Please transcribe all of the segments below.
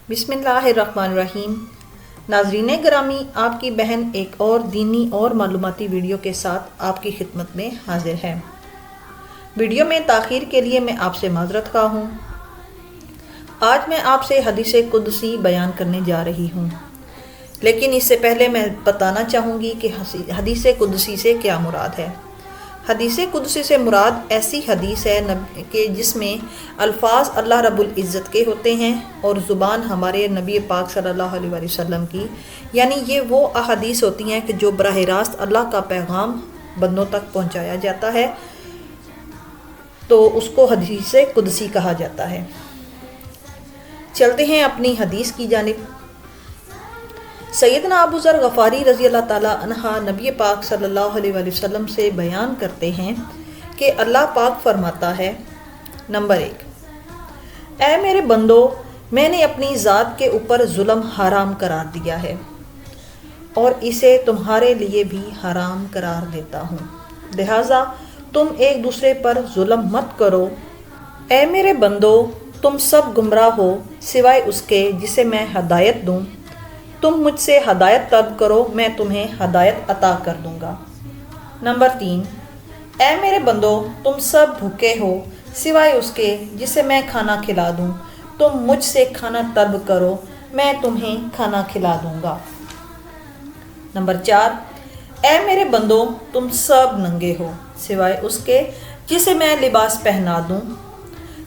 بسم اللہ الرحمن الرحیم۔ ناظرین گرامی، آپ کی بہن ایک اور دینی اور معلوماتی ویڈیو کے ساتھ آپ کی خدمت میں حاضر ہے۔ ویڈیو میں تاخیر کے لیے میں آپ سے معذرت خواہ ہوں۔ آج میں آپ سے حدیث قدسی بیان کرنے جا رہی ہوں، لیکن اس سے پہلے میں بتانا چاہوں گی کہ حدیث قدسی سے کیا مراد ہے۔ حدیث قدسی سے مراد ایسی حدیث ہے کہ جس میں الفاظ اللہ رب العزت کے ہوتے ہیں اور زبان ہمارے نبی پاک صلی اللہ علیہ وسلم کی، یعنی یہ وہ احادیث ہوتی ہیں کہ جو براہ راست اللہ کا پیغام بندوں تک پہنچایا جاتا ہے، تو اس کو حدیث قدسی کہا جاتا ہے۔ چلتے ہیں اپنی حدیث کی جانب۔ سیدنا ابو ذر غفاری رضی اللہ تعالیٰ عنہ نبی پاک صلی اللہ علیہ وسلم سے بیان کرتے ہیں کہ اللہ پاک فرماتا ہے، نمبر 1، اے میرے بندو، میں نے اپنی ذات کے اوپر ظلم حرام قرار دیا ہے اور اسے تمہارے لیے بھی حرام قرار دیتا ہوں، لہٰذا تم ایک دوسرے پر ظلم مت کرو۔ اے میرے بندو، تم سب گمراہ ہو سوائے اس کے جسے میں ہدایت دوں۔ تم مجھ سے ہدایت طلب کرو، میں تمہیں ہدایت عطا کر دوں گا۔ نمبر 3، اے میرے بندو، تم سب بھوکے ہو سوائے اس کے جسے میں کھانا کھلا دوں۔ تم مجھ سے کھانا طلب کرو، میں تمہیں کھانا کھلا دوں گا۔ نمبر 4، اے میرے بندو، تم سب ننگے ہو سوائے اس کے جسے میں لباس پہنا دوں۔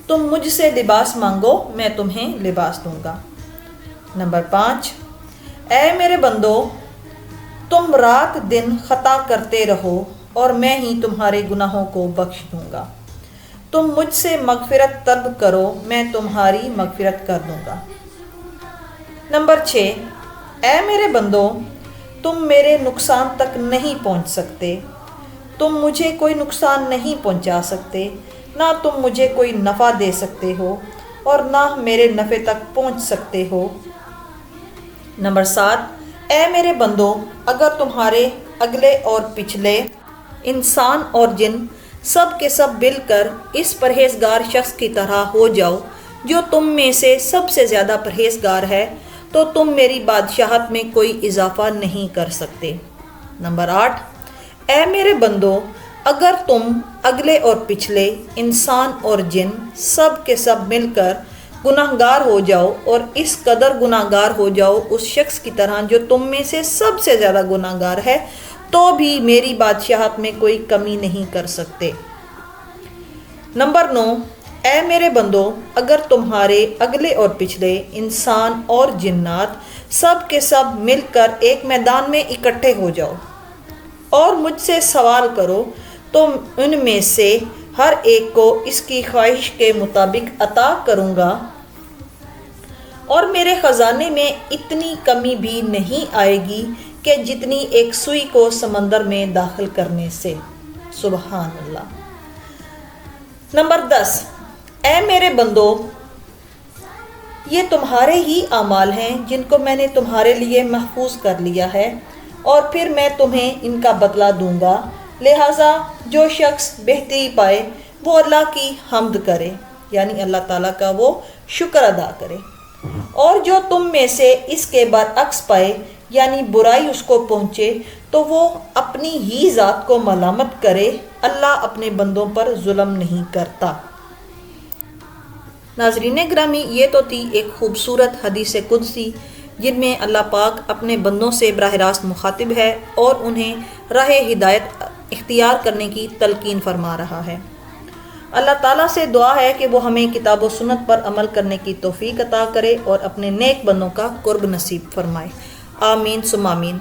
تم مجھ سے لباس مانگو، میں تمہیں لباس دوں گا۔ نمبر 5، اے میرے بندو، تم رات دن خطا کرتے رہو اور میں ہی تمہارے گناہوں کو بخش دوں گا۔ تم مجھ سے مغفرت طلب کرو، میں تمہاری مغفرت کر دوں گا۔ نمبر 6، اے میرے بندو، تم میرے نقصان تک نہیں پہنچ سکتے۔ تم مجھے کوئی نقصان نہیں پہنچا سکتے، نہ تم مجھے کوئی نفع دے سکتے ہو اور نہ میرے نفع تک پہنچ سکتے ہو۔ نمبر 7، اے میرے بندو، اگر تمہارے اگلے اور پچھلے انسان اور جن سب کے سب مل کر اس پرہیزگار شخص کی طرح ہو جاؤ جو تم میں سے سب سے زیادہ پرہیزگار ہے، تو تم میری بادشاہت میں کوئی اضافہ نہیں کر سکتے۔ نمبر 8، اے میرے بندو، اگر تم اگلے اور پچھلے انسان اور جن سب کے سب مل کر گناہ گار ہو جاؤ اور اس قدر گناہ گار ہو جاؤ اس شخص کی طرح جو تم میں سے سب سے زیادہ گناہ گار ہے، تو بھی میری بادشاہت میں کوئی کمی نہیں کر سکتے۔ نمبر 9، اے میرے بندو، اگر تمہارے اگلے اور پچھلے انسان اور جنات سب کے سب مل کر ایک میدان میں اکٹھے ہو جاؤ اور مجھ سے سوال کرو، تو ان میں سے ہر ایک کو اس کی خواہش کے مطابق عطا کروں گا اور میرے خزانے میں اتنی کمی بھی نہیں آئے گی کہ جتنی ایک سوئی کو سمندر میں داخل کرنے سے۔ سبحان اللہ۔ نمبر 10، اے میرے بندو، یہ تمہارے ہی اعمال ہیں جن کو میں نے تمہارے لیے محفوظ کر لیا ہے اور پھر میں تمہیں ان کا بدلہ دوں گا، لہٰذا جو شخص بہتری پائے وہ اللہ کی حمد کرے، یعنی اللہ تعالیٰ کا وہ شکر ادا کرے، اور جو تم میں سے اس کے برعکس پائے، یعنی برائی اس کو پہنچے، تو وہ اپنی ہی ذات کو ملامت کرے۔ اللہ اپنے بندوں پر ظلم نہیں کرتا۔ ناظرین گرامی، یہ تو تھی ایک خوبصورت حدیث قدسی جن میں اللہ پاک اپنے بندوں سے براہ راست مخاطب ہے اور انہیں راہ ہدایت اختیار کرنے کی تلقین فرما رہا ہے۔ اللہ تعالیٰ سے دعا ہے کہ وہ ہمیں کتاب و سنت پر عمل کرنے کی توفیق عطا کرے اور اپنے نیک بندوں کا قرب نصیب فرمائے۔ آمین ثم آمین۔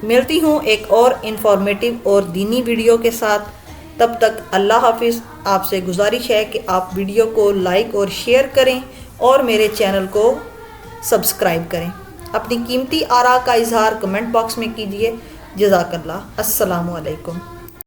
ملتی ہوں ایک اور انفارمیٹیو اور دینی ویڈیو کے ساتھ، تب تک اللہ حافظ۔ آپ سے گزارش ہے کہ آپ ویڈیو کو لائک اور شیئر کریں اور میرے چینل کو سبسکرائب کریں۔ اپنی قیمتی آراء کا اظہار کمنٹ باکس میں کیجیے۔ جزاک اللہ۔ السلام علیکم۔